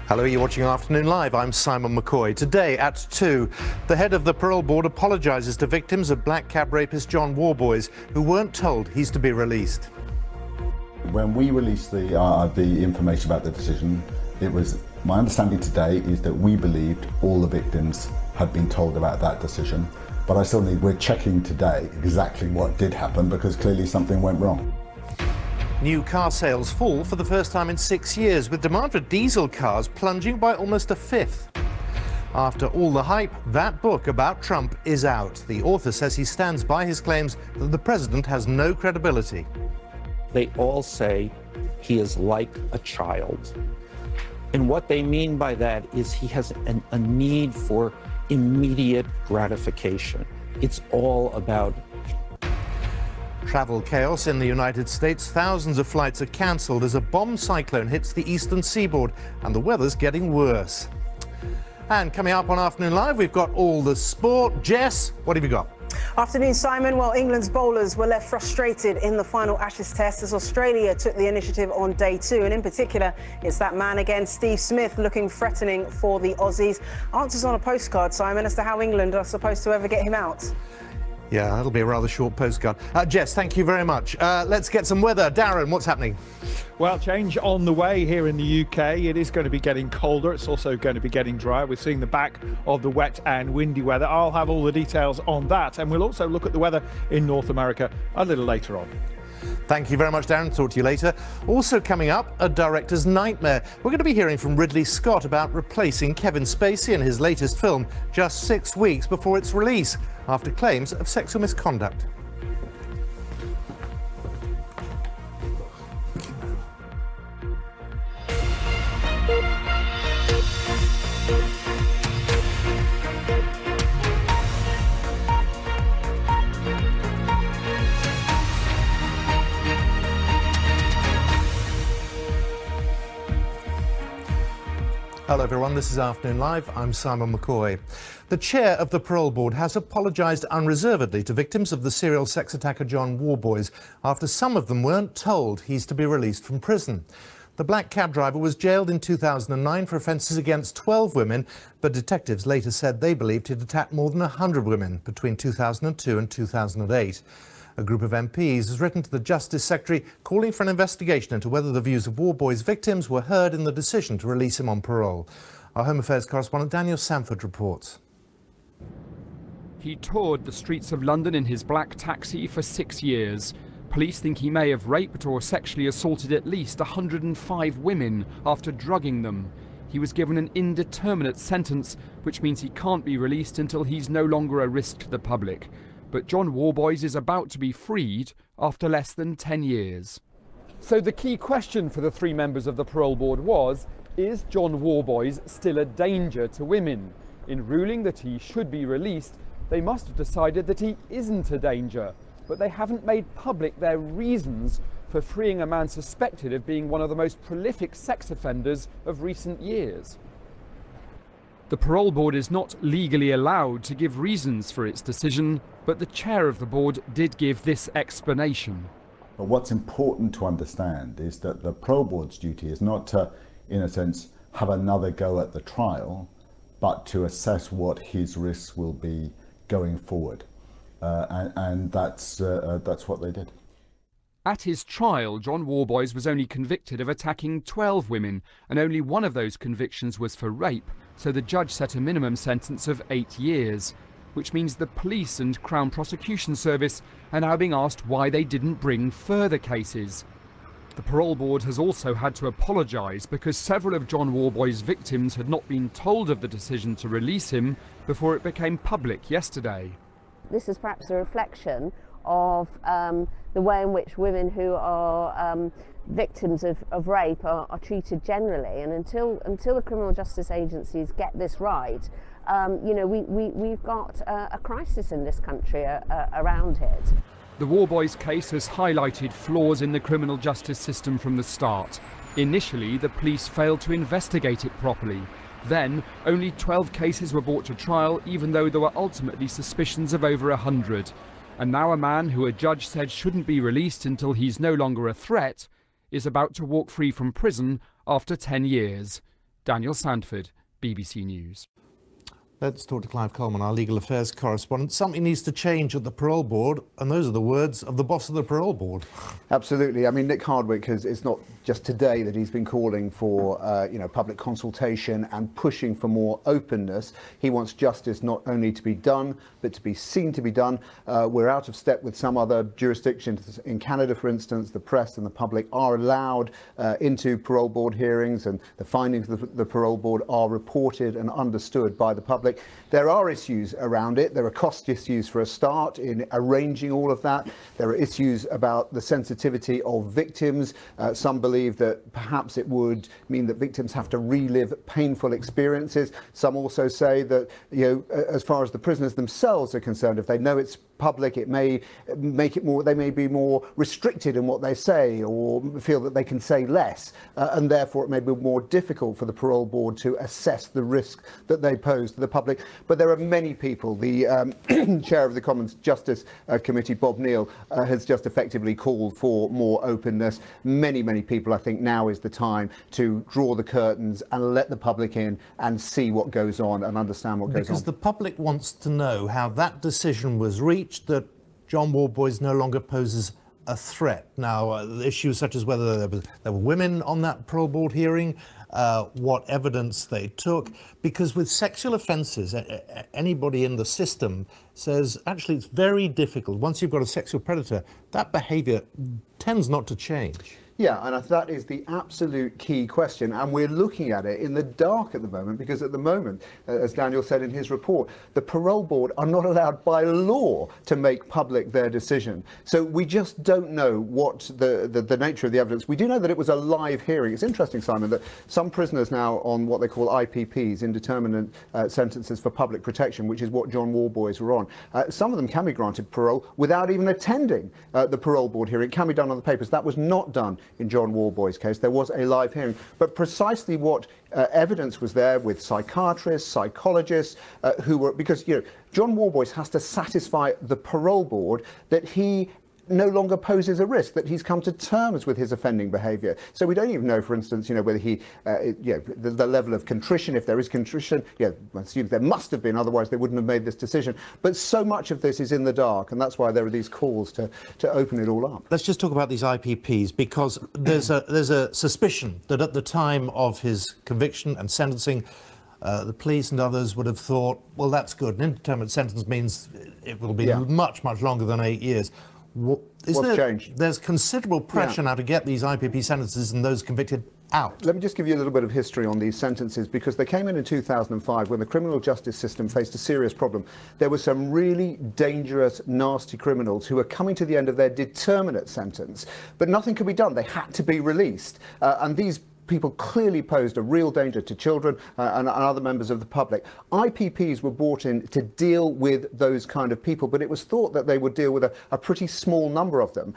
Hello, you're watching Afternoon Live. I'm Simon McCoy. Today at 2, the head of the parole board apologises to victims of black cab rapist John Warboys, who weren't told he's to be released. When we released the information about the decision, it was my understanding today is that we believed all the victims had been told about that decision, but I still need, we're checking today exactly what did happen, because clearly something went wrong. New car sales fall for the first time in 6 years, with demand for diesel cars plunging by almost a fifth. After all the hype, that book about Trump is out. The author says he stands by his claims that the president has no credibility. They all say he is like a child. And what they mean by that is he has a need for immediate gratification. It's all about travel chaos in the United States. Thousands of flights are cancelled as a bomb cyclone hits the eastern seaboard, and the weather's getting worse. And coming up on Afternoon Live, we've got all the sport. Jess, what have you got? Afternoon, Simon. Well, England's bowlers were left frustrated in the final Ashes test as Australia took the initiative on day 2. And in particular, it's that man again, Steve Smith, looking threatening for the Aussies. Answers on a postcard, Simon, as to how England are supposed to ever get him out. Yeah, that'll be a rather short postcard. Jess, thank you very much. Let's get some weather. Darren, what's happening? Well, change on the way here in the UK. It is going to be getting colder. It's also going to be getting drier. We're seeing the back of the wet and windy weather. I'll have all the details on that. And we'll also look at the weather in North America a little later on. Thank you very much, Darren. Talk to you later. Also coming up, a director's nightmare. We're going to be hearing from Ridley Scott about replacing Kevin Spacey in his latest film just 6 weeks before its release, after claims of sexual misconduct. Hello everyone, this is Afternoon Live. I'm Simon McCoy. The chair of the parole board has apologised unreservedly to victims of the serial sex attacker John Warboys after some of them weren't told he's to be released from prison. The black cab driver was jailed in 2009 for offences against 12 women, but detectives later said they believed he'd attacked more than 100 women between 2002 and 2008. A group of MPs has written to the Justice Secretary calling for an investigation into whether the views of Warboys' victims were heard in the decision to release him on parole. Our Home Affairs correspondent Daniel Sanford reports. He toured the streets of London in his black taxi for 6 years. Police think he may have raped or sexually assaulted at least 105 women after drugging them. He was given an indeterminate sentence, which means he can't be released until he's no longer a risk to the public. But John Warboys is about to be freed after less than 10 years. So the key question for the 3 members of the parole board was, is John Warboys still a danger to women? In ruling that he should be released, they must have decided that he isn't a danger, but they haven't made public their reasons for freeing a man suspected of being one of the most prolific sex offenders of recent years. The parole board is not legally allowed to give reasons for its decision, but the chair of the board did give this explanation. But what's important to understand is that the parole board's duty is not to, in a sense, have another go at the trial, but to assess what his risks will be going forward. And that's what they did. At his trial, John Warboys was only convicted of attacking 12 women, and only one of those convictions was for rape, so the judge set a minimum sentence of 8 years, which means the police and Crown Prosecution Service are now being asked why they didn't bring further cases. The parole board has also had to apologise because several of John Warboys' victims had not been told of the decision to release him before it became public yesterday. This is perhaps a reflection of the way in which women who are victims of rape are treated generally, and until the criminal justice agencies get this right, you know, we've got a crisis in this country around it. The Warboys case has highlighted flaws in the criminal justice system from the start. Initially, the police failed to investigate it properly. Then, only 12 cases were brought to trial, even though there were ultimately suspicions of over 100. And now a man who a judge said shouldn't be released until he's no longer a threat is about to walk free from prison after 10 years. Daniel Sandford, BBC News. Let's talk to Clive Coleman, our legal affairs correspondent. Something needs to change at the parole board, and those are the words of the boss of the parole board. Absolutely. I mean, Nick Hardwick it's not just today that he's been calling for, public consultation and pushing for more openness. He wants justice not only to be done, but to be seen to be done. We're out of step with some other jurisdictions. In Canada, for instance, the press and the public are allowed into parole board hearings, and the findings of the parole board are reported and understood by the public. There are issues around it. There are cost issues for a start in arranging all of that. There are issues about the sensitivity of victims. Some believe that perhaps it would mean that victims have to relive painful experiences. Some also say that, as far as the prisoners themselves are concerned, if they know it's public, it may make it more, they may be more restricted in what they say, or feel that they can say less, and therefore it may be more difficult for the parole board to assess the risk that they pose to the public. But there are many people. The chair of the Commons Justice Committee, Bob Neal, has just effectively called for more openness. Many people, I think now is the time to draw the curtains and let the public in and see what goes on and understand what goes on. Because the public wants to know how that decision was reached, that John Warboys no longer poses a threat. Now, issues such as whether there were women on that parole board hearing, what evidence they took, because with sexual offences, anybody in the system says actually it's very difficult. Once you've got a sexual predator, that behaviour tends not to change. Yeah, and that is the absolute key question, and we're looking at it in the dark at the moment, because at the moment, as Daniel said in his report, the parole board are not allowed by law to make public their decision. So we just don't know what the nature of the evidence. We do know that it was a live hearing. It's interesting, Simon, that some prisoners now on what they call IPPs, indeterminate sentences for public protection, which is what John Warboys were on, some of them can be granted parole without even attending the parole board hearing. It can be done on the papers. That was not done in John Warboys' case. There was a live hearing, but precisely what evidence was there with psychiatrists, psychologists, who were, because John Warboys has to satisfy the parole board that he no longer poses a risk, that he's come to terms with his offending behaviour. So we don't even know, for instance, whether he, the level of contrition, if there is contrition, I assume there must have been, otherwise they wouldn't have made this decision. But so much of this is in the dark, and that's why there are these calls to open it all up. Let's just talk about these IPPs, because there's a suspicion that at the time of his conviction and sentencing, the police and others would have thought, well, that's good. An indeterminate sentence means it will be much longer than 8 years. What's changed? There's considerable pressure now to get these IPP sentences and those convicted out. Let me just give you a little bit of history on these sentences, because they came in 2005 when the criminal justice system faced a serious problem. There were some really dangerous, nasty criminals who were coming to the end of their determinate sentence, but nothing could be done. They had to be released, and these people clearly posed a real danger to children and other members of the public. IPPs were brought in to deal with those kind of people, but it was thought that they would deal with a pretty small number of them.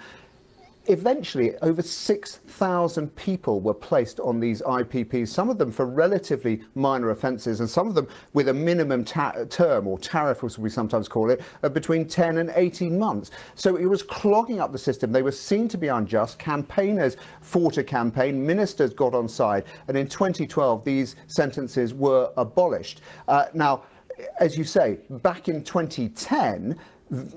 Eventually, over 6,000 people were placed on these IPPs, some of them for relatively minor offences, and some of them with a minimum term, or tariff as we sometimes call it, of between 10 and 18 months. So it was clogging up the system. They were seen to be unjust. Campaigners fought a campaign. Ministers got on side. And in 2012, these sentences were abolished. Now, as you say, back in 2010,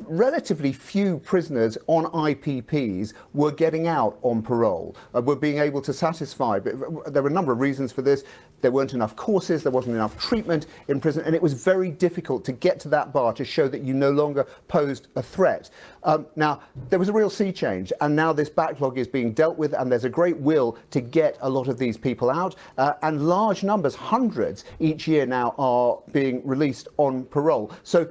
relatively few prisoners on IPPs were getting out on parole, were being able to satisfy. There were a number of reasons for this. There weren't enough courses, there wasn't enough treatment in prison, and it was very difficult to get to that bar to show that you no longer posed a threat. Now, there was a real sea change, and now this backlog is being dealt with, and there's a great will to get a lot of these people out, and large numbers, hundreds each year now, are being released on parole. So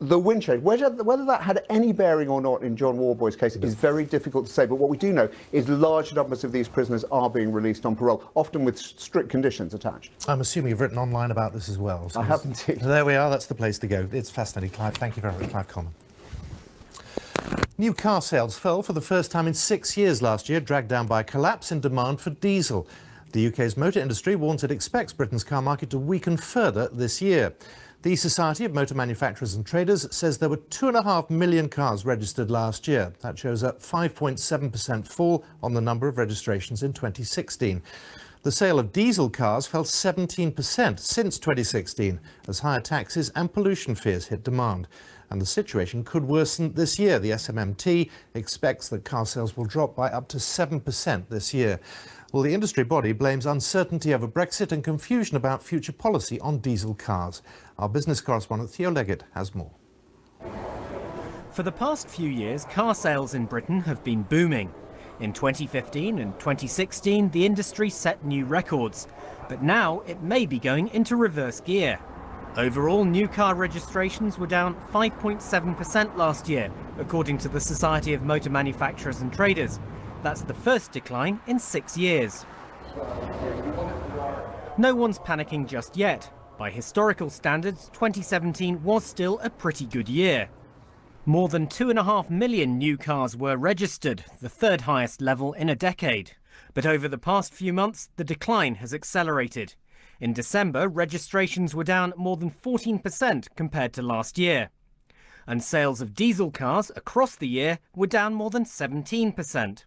the wind change, whether that had any bearing or not in John Warboys' case is very difficult to say, but what we do know is large numbers of these prisoners are being released on parole, often with strict conditions attached. I'm assuming you've written online about this as well. So I have indeed. There we are, that's the place to go. It's fascinating, Clive. Thank you very much, Clive Coleman. New car sales fell for the first time in 6 years last year, dragged down by a collapse in demand for diesel. The UK's motor industry warns it expects Britain's car market to weaken further this year. The Society of Motor Manufacturers and Traders says there were 2.5 million cars registered last year. That shows a 5.7% fall on the number of registrations in 2016. The sale of diesel cars fell 17% since 2016 as higher taxes and pollution fears hit demand. And the situation could worsen this year. The SMMT expects that car sales will drop by up to 7% this year. Well, the industry body blames uncertainty over Brexit and confusion about future policy on diesel cars. Our business correspondent Theo Leggett has more. For the past few years, car sales in Britain have been booming. In 2015 and 2016, the industry set new records, but now it may be going into reverse gear. Overall, new car registrations were down 5.7% last year, according to the Society of Motor Manufacturers and Traders. That's the first decline in 6 years. No one's panicking just yet. By historical standards, 2017 was still a pretty good year. More than 2.5 million new cars were registered, the third highest level in a decade. But over the past few months, the decline has accelerated. In December, registrations were down more than 14% compared to last year. And sales of diesel cars across the year were down more than 17%.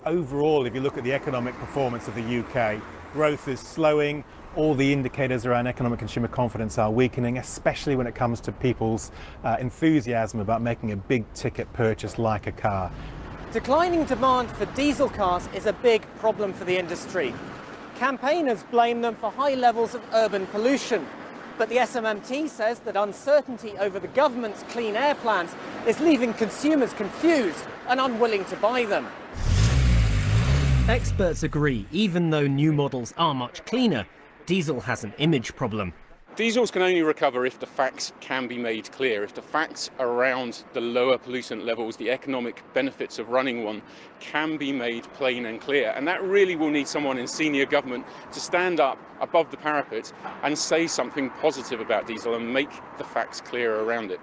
Overall, if you look at the economic performance of the UK, growth is slowing. All the indicators around economic consumer confidence are weakening, especially when it comes to people's enthusiasm about making a big ticket purchase like a car. Declining demand for diesel cars is a big problem for the industry. Campaigners blame them for high levels of urban pollution. But the SMMT says that uncertainty over the government's clean air plans is leaving consumers confused and unwilling to buy them. Experts agree, even though new models are much cleaner, diesel has an image problem. Diesels can only recover if the facts can be made clear, if the facts around the lower pollutant levels, the economic benefits of running one, can be made plain and clear. And that really will need someone in senior government to stand up above the parapet and say something positive about diesel and make the facts clear around it.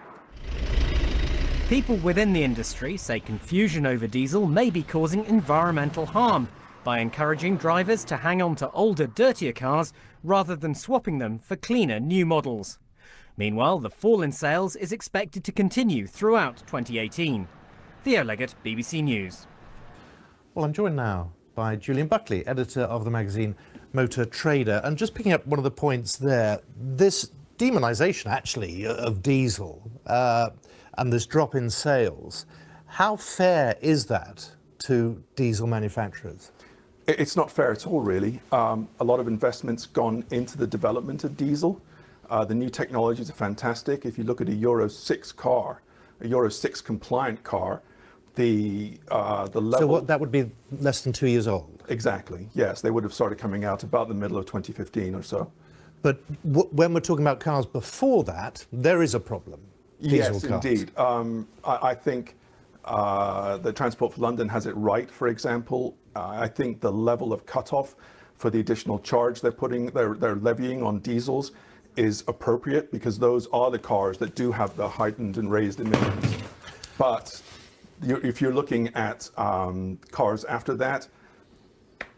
People within the industry say confusion over diesel may be causing environmental harm by encouraging drivers to hang on to older, dirtier cars rather than swapping them for cleaner new models. Meanwhile, the fall in sales is expected to continue throughout 2018. Theo Leggett, BBC News. Well, I'm joined now by Julian Buckley, editor of the magazine Motor Trader. And just picking up one of the points there, this demonisation, actually, of diesel and this drop in sales, how fair is that to diesel manufacturers? It's not fair at all, really. A lot of investment's gone into the development of diesel. The new technologies are fantastic. If you look at a Euro 6 car, a Euro 6 compliant car, the level... So what, that would be less than 2 years old? Exactly, yes. They would have started coming out about the middle of 2015 or so. But when we're talking about cars before that, there is a problem. Diesel Yes, cars. indeed. I think the Transport for London has it right, for example. I think the level of cutoff for the additional charge they're levying on diesels is appropriate, because those are the cars that do have the heightened and raised emissions. But if you're looking at cars after that,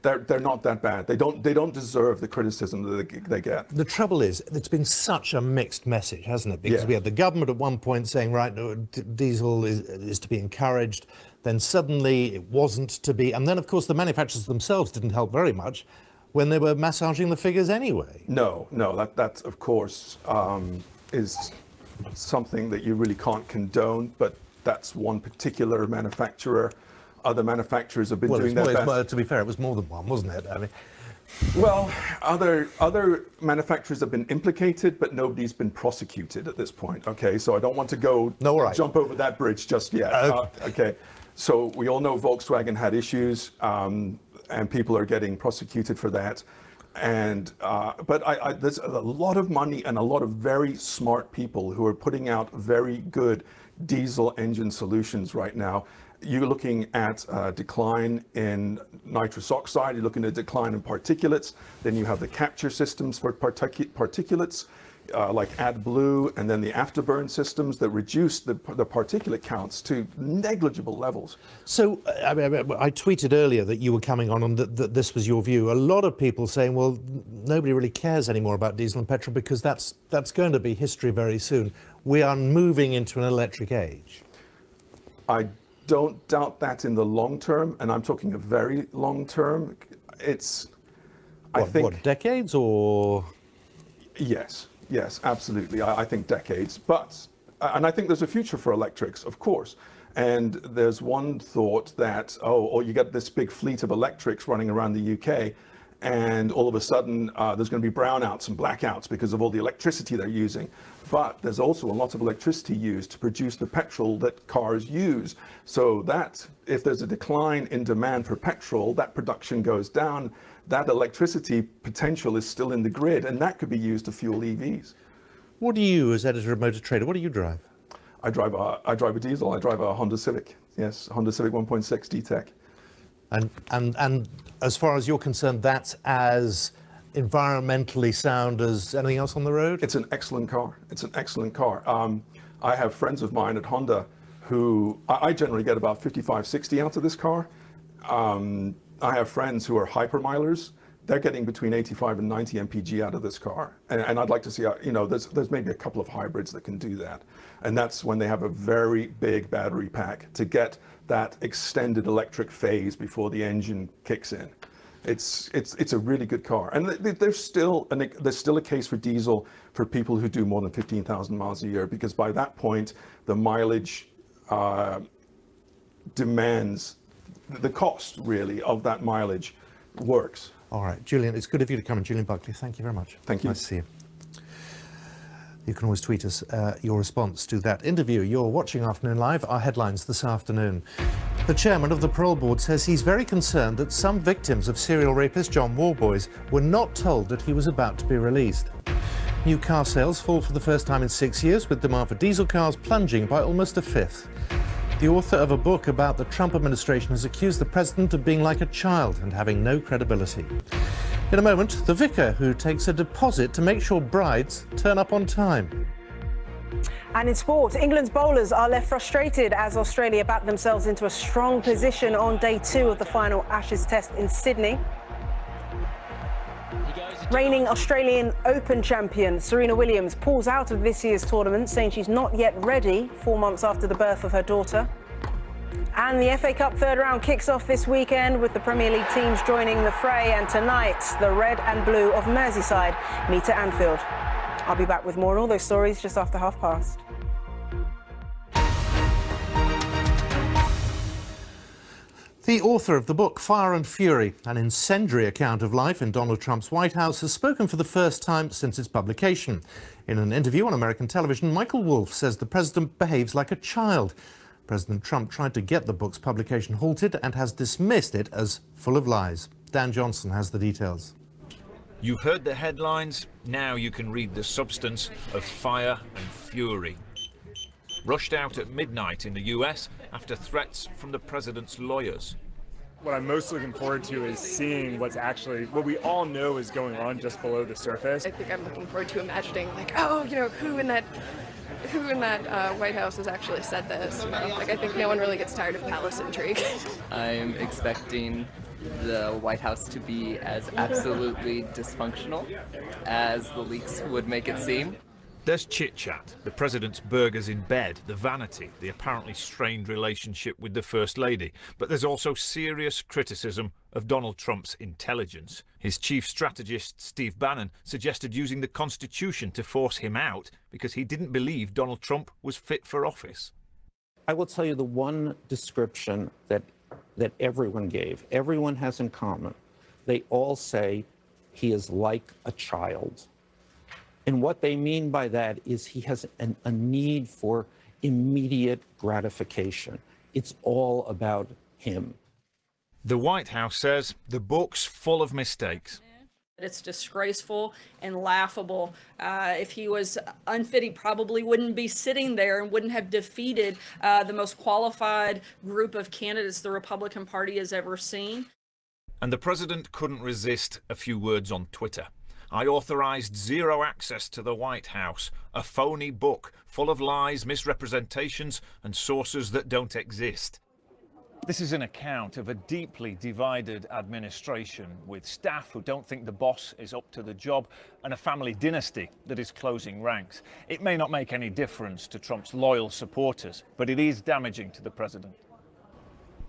they're not that bad. They don't deserve the criticism that they get. The trouble is, it's been such a mixed message, hasn't it? Because we had the government at one point saying, right, no, diesel is to be encouraged. Then suddenly it wasn't to be. And then, of course, the manufacturers themselves didn't help very much when they were massaging the figures anyway. No, that of course, is something that you really can't condone, but that's one particular manufacturer. Other manufacturers have been doing their best. To be fair, it was more than one, wasn't it? I mean, well, other manufacturers have been implicated, but nobody's been prosecuted at this point. Okay, so I don't want to jump over that bridge just yet. Okay, so we all know Volkswagen had issues, and people are getting prosecuted for that. And but there's a lot of money and a lot of very smart people who are putting out very good diesel engine solutions right now. You're looking at a decline in nitrous oxide, you're looking at a decline in particulates, then you have the capture systems for particulates, like AdBlue, and then the afterburn systems that reduce the particulate counts to negligible levels. So I tweeted earlier that you were coming on and that this was your view. A lot of people saying, well, nobody really cares anymore about diesel and petrol because that's going to be history very soon. We are moving into an electric age. I don't doubt that in the long term, and I'm talking a very long term. What, decades or? Yes, absolutely. I think decades. And I think there's a future for electrics, of course. And there's one thought that, you get this big fleet of electrics running around the UK, and all of a sudden there's going to be brownouts and blackouts because of all the electricity they're using. But there's also a lot of electricity used to produce the petrol that cars use. So that if there's a decline in demand for petrol, that production goes down. That electricity potential is still in the grid, and that could be used to fuel EVs. What do you, as editor of Motor Trader, what do you drive? I drive a diesel. I drive a Honda Civic. Yes, Honda Civic 1.6 D-Tech. And as far as you're concerned, that's as environmentally sound as anything else on the road? It's an excellent car. It's an excellent car. I have friends of mine at Honda who, I generally get about 55, 60 out of this car. I have friends who are hypermilers. They're getting between 85 and 90 mpg out of this car. And I'd like to see, there's maybe a couple of hybrids that can do that. And that's when they have a very big battery pack to get that extended electric phase before the engine kicks in. It's a really good car. And there's still a case for diesel for people who do more than 15,000 miles a year, because by that point, the mileage demands, the cost really of that mileage works. All right, Julian, it's good of you to come. And Julian Buckley, thank you very much. Thank you. Nice to see you. You can always tweet us your response to that interview. You're watching Afternoon Live. Our headlines this afternoon. The chairman of the parole board says he's very concerned that some victims of serial rapist John Warboys were not told that he was about to be released. New car sales fall for the first time in 6 years, with demand for diesel cars plunging by almost a fifth. The author of a book about the Trump administration has accused the president of being like a child and having no credibility. In a moment, the vicar who takes a deposit to make sure brides turn up on time. And in sport, England's bowlers are left frustrated as Australia backed themselves into a strong position on day 2 of the final Ashes Test in Sydney. Reigning Australian Open champion Serena Williams pulls out of this year's tournament, saying she's not yet ready 4 months after the birth of her daughter. And the FA Cup third round kicks off this weekend with the Premier League teams joining the fray, and tonight the red and blue of Merseyside meet at Anfield. I'll be back with more on all those stories just after past. The author of the book Fire and Fury, an incendiary account of life in Donald Trump's White House, has spoken for the first time since its publication. In an interview on American television, Michael Wolff says the president behaves like a child. President Trump tried to get the book's publication halted and has dismissed it as full of lies. Dan Johnson has the details. You've heard the headlines, now you can read the substance of Fire and Fury. Rushed out at midnight in the US after threats from the president's lawyers. What I'm most looking forward to is seeing what we all know is going on just below the surface. I think I'm looking forward to imagining, who in that White House has actually said this. I think no one really gets tired of palace intrigue. I'm expecting the White House to be as absolutely dysfunctional as the leaks would make it seem. There's chit-chat, the president's burgers in bed, the vanity, the apparently strained relationship with the First Lady. But there's also serious criticism of Donald Trump's intelligence. His chief strategist, Steve Bannon, suggested using the Constitution to force him out because he didn't believe Donald Trump was fit for office. I will tell you the one description that everyone gave, everyone has in common. They all say he is like a child. And what they mean by that is he has a need for immediate gratification. It's all about him. The White House says the book's full of mistakes. It's disgraceful and laughable. If he was unfit, he probably wouldn't be sitting there and wouldn't have defeated the most qualified group of candidates the Republican Party has ever seen. And the president couldn't resist a few words on Twitter. I authorized zero access to the White House, a phony book full of lies, misrepresentations, and sources that don't exist. This is an account of a deeply divided administration, with staff who don't think the boss is up to the job and a family dynasty that is closing ranks. It may not make any difference to Trump's loyal supporters, but it is damaging to the president.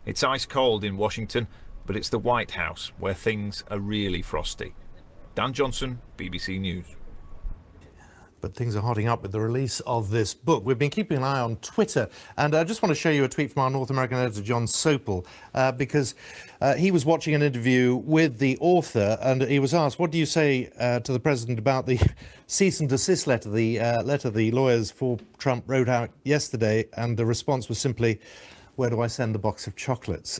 It's ice cold in Washington, but it's the White House where things are really frosty. Dan Johnson, BBC News. But things are hotting up with the release of this book. We've been keeping an eye on Twitter, and I just want to show you a tweet from our North American editor, John Sopel, because he was watching an interview with the author, and he was asked, what do you say to the president about the cease and desist letter, the lawyers for Trump wrote out yesterday? And the response was simply, where do I send the box of chocolates?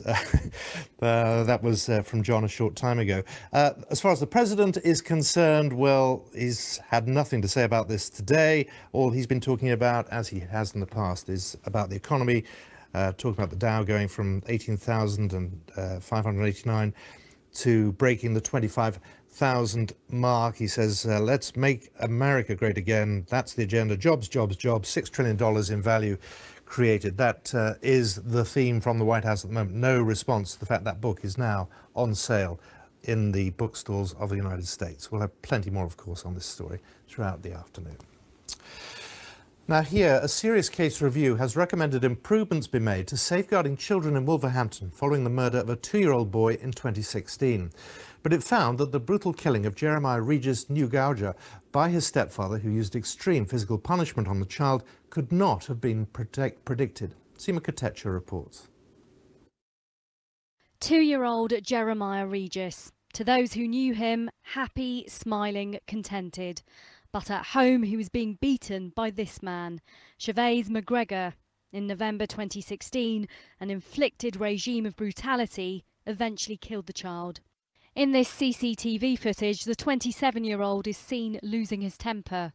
That was from John a short time ago. As far as the president is concerned, well, he's had nothing to say about this today. All he's been talking about, as he has in the past, is about the economy, talking about the Dow going from 18,589 to breaking the 25,000 mark. He says, let's make America great again. That's the agenda. Jobs, jobs, jobs. $6 trillion in value created. That is the theme from the White House at the moment. No response to the fact that book is now on sale in the bookstores of the United States. We'll have plenty more, of course, on this story throughout the afternoon. Now here, a serious case review has recommended improvements be made to safeguarding children in Wolverhampton following the murder of a 2-year-old boy in 2016. But it found that the brutal killing of Jeremiah Regis Newgauger by his stepfather, who used extreme physical punishment on the child, could not have been predicted. Seema Katecha reports. 2-year-old Jeremiah Regis. To those who knew him, happy, smiling, contented. But at home he was being beaten by this man, Chavez McGregor. In November 2016, an inflicted regime of brutality eventually killed the child. In this CCTV footage, the 27-year-old is seen losing his temper.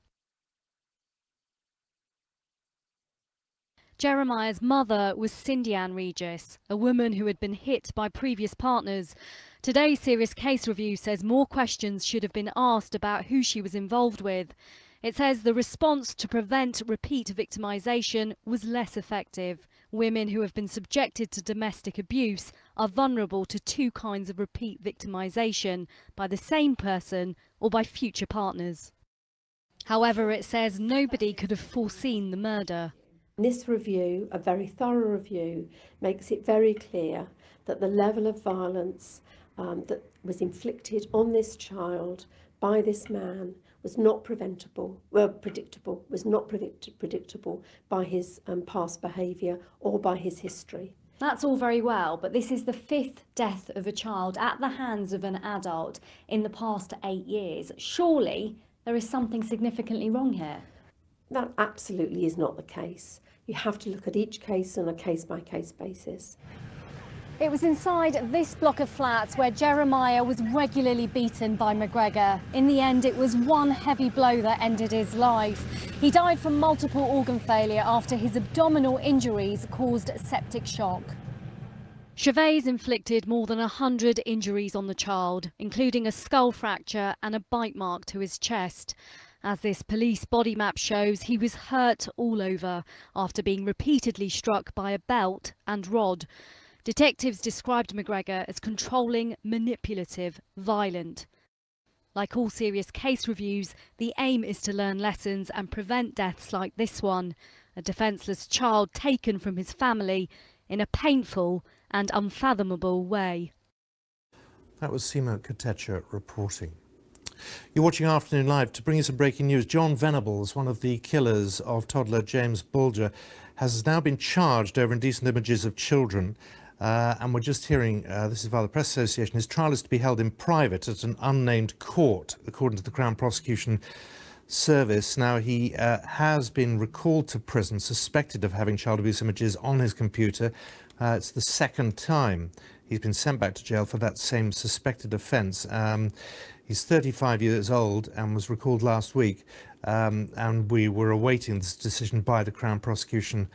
Jeremiah's mother was Cindy Ann Regis, a woman who had been hit by previous partners. Today's Serious Case Review says more questions should have been asked about who she was involved with. It says the response to prevent repeat victimisation was less effective. Women who have been subjected to domestic abuse are vulnerable to 2 kinds of repeat victimisation, by the same person or by future partners. However, it says nobody could have foreseen the murder. This review, a very thorough review, makes it very clear that the level of violence that was inflicted on this child by this man was not predictable by his past behaviour or by his history. That's all very well, but this is the 5th death of a child at the hands of an adult in the past 8 years. Surely there is something significantly wrong here. That absolutely is not the case. You have to look at each case on a case-by-case basis. It was inside this block of flats where Jeremiah was regularly beaten by McGregor. In the end, it was one heavy blow that ended his life. He died from multiple organ failure after his abdominal injuries caused septic shock. Chavez inflicted more than 100 injuries on the child, including a skull fracture and a bite mark to his chest. As this police body map shows, he was hurt all over after being repeatedly struck by a belt and rod. Detectives described McGregor as controlling, manipulative, violent. Like all serious case reviews, the aim is to learn lessons and prevent deaths like this one, a defenceless child taken from his family in a painful and unfathomable way. That was Seema Katecha reporting. You're watching Afternoon Live. To bring you some breaking news, John Venables, one of the killers of toddler James Bulger, has now been charged over indecent images of children. And we're just hearing, this is via the Press Association, his trial is to be held in private at an unnamed court, according to the Crown Prosecution Service. Now, he has been recalled to prison, suspected of having child abuse images on his computer. It's the 2nd time he's been sent back to jail for that same suspected offence. He's 35 years old and was recalled last week, and we were awaiting this decision by the Crown Prosecution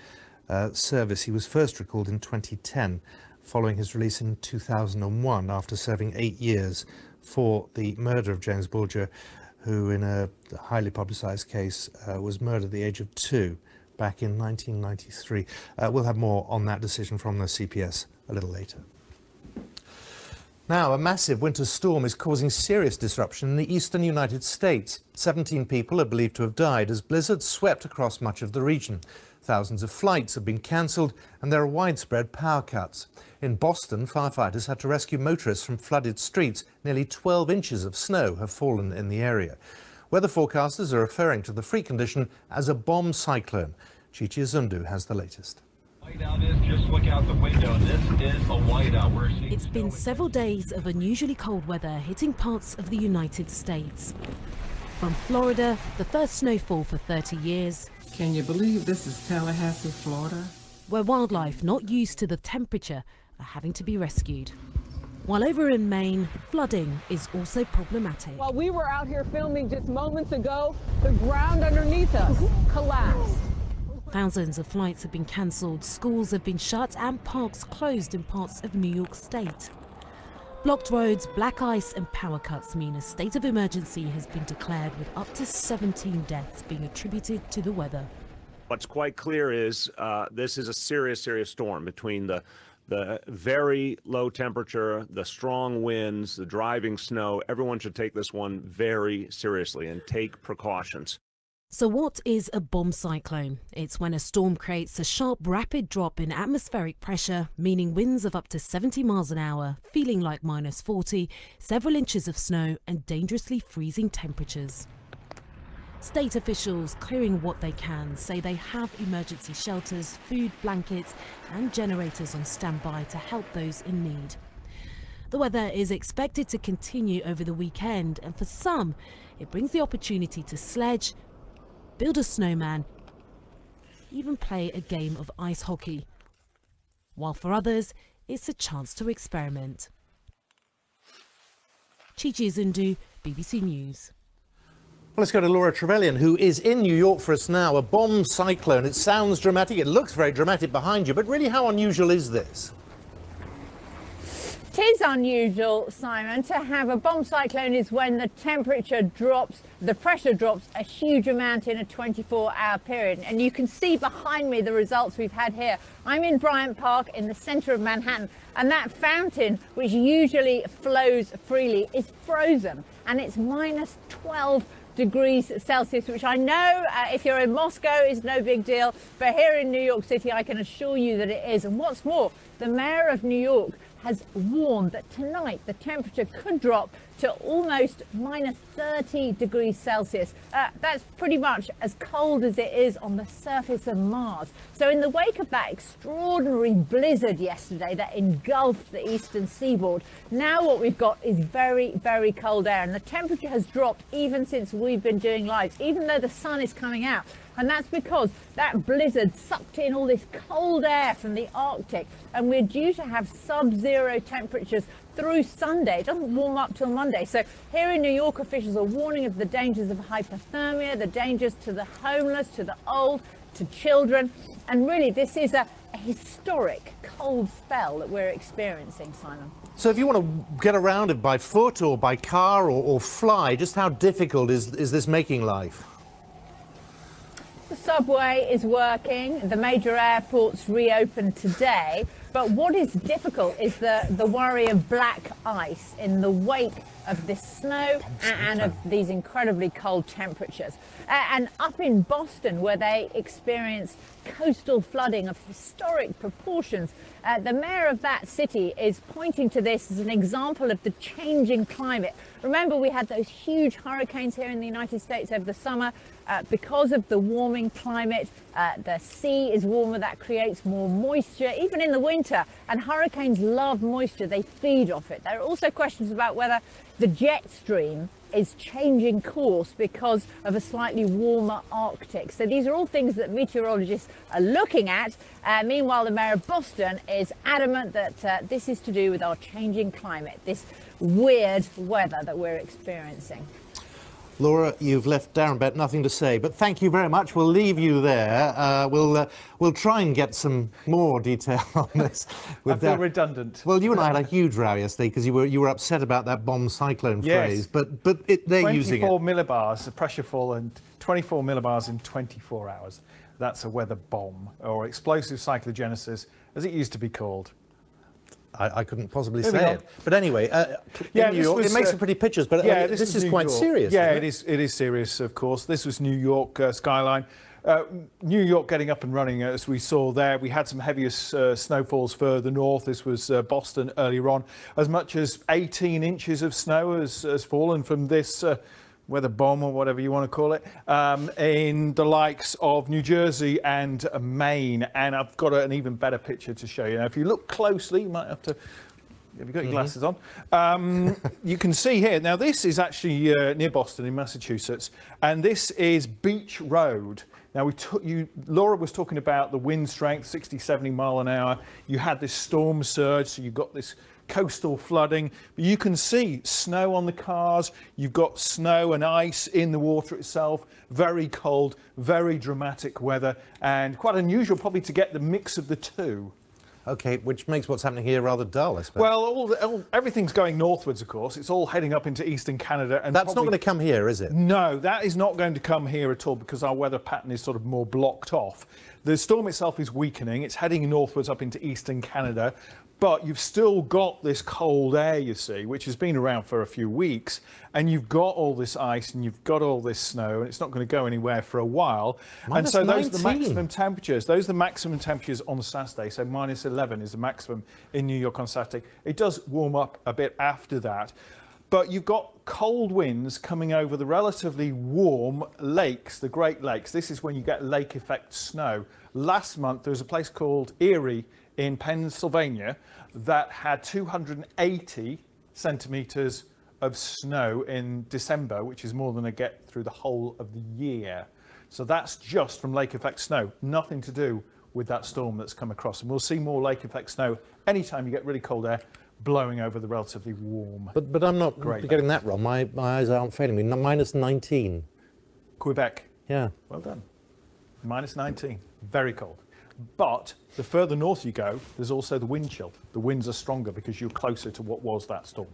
Service. He was first recalled in 2010, following his release in 2001 after serving 8 years for the murder of James Bulger, who in a highly publicised case was murdered at the age of 2 back in 1993. We'll have more on that decision from the CPS a little later. Now, a massive winter storm is causing serious disruption in the eastern United States. 17 people are believed to have died as blizzards swept across much of the region. Thousands of flights have been cancelled and there are widespread power cuts. In Boston, firefighters had to rescue motorists from flooded streets. Nearly 12 inches of snow have fallen in the area. Weather forecasters are referring to the freak condition as a bomb cyclone. Chichi Zundu has the latest. Just look out the window. This is a whiteout. It's been several days of unusually cold weather hitting parts of the United States. From Florida, the first snowfall for 30 years. Can you believe this is Tallahassee, Florida? Where wildlife not used to the temperature are having to be rescued. While over in Maine, flooding is also problematic. While we were out here filming just moments ago, the ground underneath us collapsed. Thousands of flights have been cancelled, schools have been shut and parks closed in parts of New York State. Blocked roads, black ice and power cuts mean a state of emergency has been declared, with up to 17 deaths being attributed to the weather. What's quite clear is this is a serious storm. Between the very low temperature, the strong winds, the driving snow, everyone should take this one very seriously and take precautions. So what is a bomb cyclone? It's when a storm creates a sharp, rapid drop in atmospheric pressure, meaning winds of up to 70 miles an hour, feeling like -40, several inches of snow and dangerously freezing temperatures. State officials, clearing what they can, say they have emergency shelters, food, blankets and generators on standby to help those in need. The weather is expected to continue over the weekend, and for some, it brings the opportunity to sledge, build a snowman, even play a game of ice hockey. While for others, it's a chance to experiment. Chichi Zundu, BBC News. Well, let's go to Laura Trevelyan, who is in New York for us now. A bomb cyclone. It sounds dramatic. It looks very dramatic behind you, but really, how unusual is this? It is unusual, Simon. To have a bomb cyclone is when the temperature drops, the pressure drops a huge amount in a 24-hour period. And you can see behind me the results we've had here. I'm in Bryant Park in the center of Manhattan, and that fountain, which usually flows freely, is frozen, and it's -12 degrees Celsius, which I know if you're in Moscow is no big deal, but here in New York City I can assure you that it is. And what's more, the mayor of New York has warned that tonight the temperature could drop to almost -30 degrees Celsius. That's pretty much as cold as it is on the surface of Mars. So in the wake of that extraordinary blizzard yesterday that engulfed the eastern seaboard, now what we've got is very, very cold air, and the temperature has dropped even since we've been doing live, even though the sun is coming out. And that's because that blizzard sucked in all this cold air from the Arctic, and we're due to have sub-zero temperatures through Sunday. It doesn't warm up till Monday. So here in New York, officials are warning of the dangers of hypothermia, the dangers to the homeless, to the old, to children. And really, this is a historic cold spell that we're experiencing, Simon. So if you want to get around it by foot or by car or fly, just how difficult is this making life? The subway is working, the major airports reopened today, but what is difficult is the worry of black ice in the wake of this snow and of these incredibly cold temperatures. And up in Boston, where they experienced coastal flooding of historic proportions, the mayor of that city is pointing to this as an example of the changing climate. Remember, we had those huge hurricanes here in the United States over the summer. Because of the warming climate, the sea is warmer, that creates more moisture, even in the winter, and hurricanes love moisture, they feed off it. There are also questions about whether the jet stream is changing course because of a slightly warmer Arctic. So these are all things that meteorologists are looking at. Meanwhile, the mayor of Boston is adamant that this is to do with our changing climate, this weird weather that we're experiencing. Laura, you've left Darren Bett nothing to say, but thank you very much. We'll leave you there. We'll try and get some more detail on this. I feel redundant. Well, you and I had a huge row yesterday because you were upset about that bomb cyclone phrase, but they're using it. 24 millibars, the pressure fall, and 24 millibars in 24 hours. That's a weather bomb, or explosive cyclogenesis, as it used to be called. I couldn't possibly say it. But anyway, yeah, New York, it makes some pretty pictures, but yeah, this is quite York. serious. Yeah, isn't it is serious, of course. This was New York skyline. New York getting up and running, as we saw there. We had some heavier snowfalls further north. This was Boston earlier on. As much as 18 inches of snow has fallen from this weather bomb, or whatever you want to call it, in the likes of New Jersey and Maine. And I've got an even better picture to show you. Now, if you look closely, you might have to... Have you got your glasses on? You can see here, now this is actually near Boston in Massachusetts, and this is Beach Road. Now, Laura was talking about the wind strength, 60, 70 mile an hour. You had this storm surge, so you've got this coastal flooding. But you can see snow on the cars. You've got snow and ice in the water itself. Very cold, very dramatic weather, and quite unusual probably to get the mix of the two. OK, which makes what's happening here rather dull, I suppose. Well, everything's going northwards, of course. It's all heading up into eastern Canada. And that's not going to come here, is it? No, that is not going to come here at all, because our weather pattern is sort of more blocked off. The storm itself is weakening. It's heading northwards up into eastern Canada. But you've still got this cold air, you see, which has been around for a few weeks, and you've got all this ice and you've got all this snow, and it's not going to go anywhere for a while. And so those are the maximum temperatures. Those are the maximum temperatures on Saturday. So minus 11 is the maximum in New York on Saturday. It does warm up a bit after that. But you've got cold winds coming over the relatively warm lakes, the Great Lakes. This is when you get lake effect snow. Last month, there was a place called Erie in Pennsylvania that had 280 centimetres of snow in December, which is more than I get through the whole of the year. So that's just from lake effect snow, nothing to do with that storm that's come across. And we'll see more lake effect snow anytime you get really cold air blowing over the relatively warm. But I'm not getting that wrong. My eyes aren't failing me. Minus 19. Quebec. Yeah. Well done. Minus 19. Very cold. But the further north you go, there's also the wind chill. The winds are stronger because you're closer to what was that storm.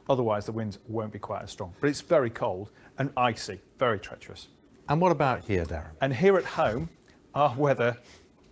Otherwise, the winds won't be quite as strong. But it's very cold and icy, very treacherous. And what about here, Darren? And here at home, our weather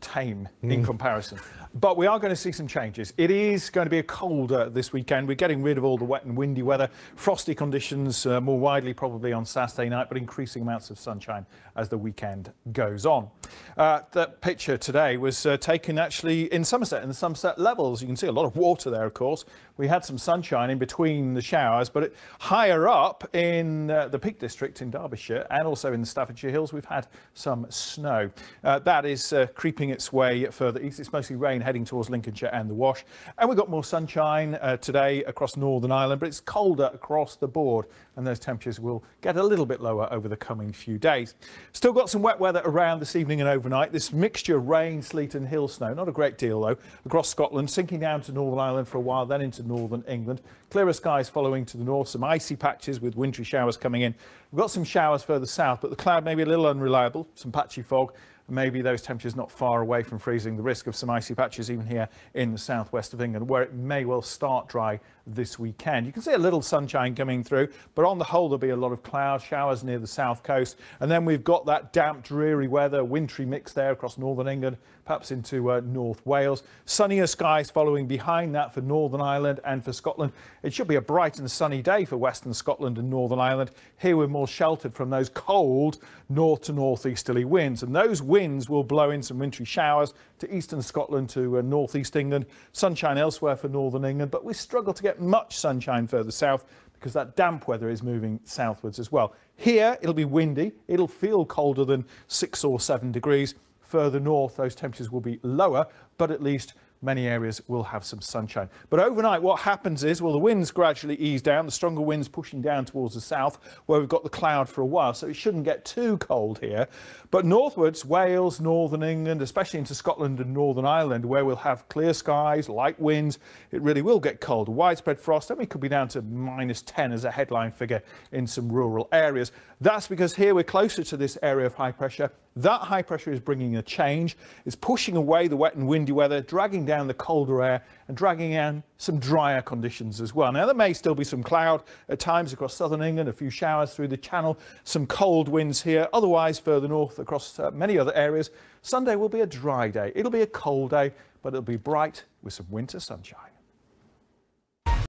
tame in comparison. But we are going to see some changes. It is going to be a colder this weekend. We're getting rid of all the wet and windy weather. Frosty conditions more widely probably on Saturday night, but increasing amounts of sunshine as the weekend goes on. That picture today was taken actually in Somerset, in the Somerset Levels. You can see a lot of water there, of course. We had some sunshine in between the showers, but higher up in the Peak District in Derbyshire and also in the Staffordshire Hills, we've had some snow. That is creeping its way further east. It's mostly rain heading towards Lincolnshire and the Wash. And we've got more sunshine today across Northern Ireland, but it's colder across the board, and those temperatures will get a little bit lower over the coming few days. Still got some wet weather around this evening and overnight. This mixture of rain, sleet and hill snow, not a great deal though, across Scotland, sinking down to Northern Ireland for a while, then into northern England. Clearer skies following to the north, some icy patches with wintry showers coming in. We've got some showers further south, but the cloud may be a little unreliable, some patchy fog. Maybe those temperatures not far away from freezing, the risk of some icy patches even here in the southwest of England, where it may well start dry this weekend. You can see a little sunshine coming through, but on the whole there'll be a lot of cloud showers near the south coast, and then we've got that damp, dreary weather, wintry mix there across northern England, perhaps into North Wales. Sunnier skies following behind that for Northern Ireland and for Scotland. It should be a bright and sunny day for western Scotland and Northern Ireland. Here we're more sheltered from those cold north to northeasterly winds, and those winds will blow in some wintry showers to eastern Scotland to northeast England. Sunshine elsewhere for northern England, but we struggle to get much sunshine further south because that damp weather is moving southwards as well. Here it'll be windy, it'll feel colder than 6 or 7 degrees. Further north those temperatures will be lower, but at least many areas will have some sunshine. But overnight what happens is, well, the winds gradually ease down, the stronger winds pushing down towards the south where we've got the cloud for a while, so it shouldn't get too cold here. But northwards, Wales, northern England, especially into Scotland and Northern Ireland, where we'll have clear skies, light winds, it really will get cold. Widespread frost, I mean, could be down to -10 as a headline figure in some rural areas. That's because here we're closer to this area of high pressure. That high pressure is bringing a change. It's pushing away the wet and windy weather, dragging down the colder air and dragging in some drier conditions as well. Now, there may still be some cloud at times across southern England, a few showers through the Channel, some cold winds here. Otherwise, further north across many other areas, Sunday will be a dry day. It'll be a cold day, but it'll be bright with some winter sunshine.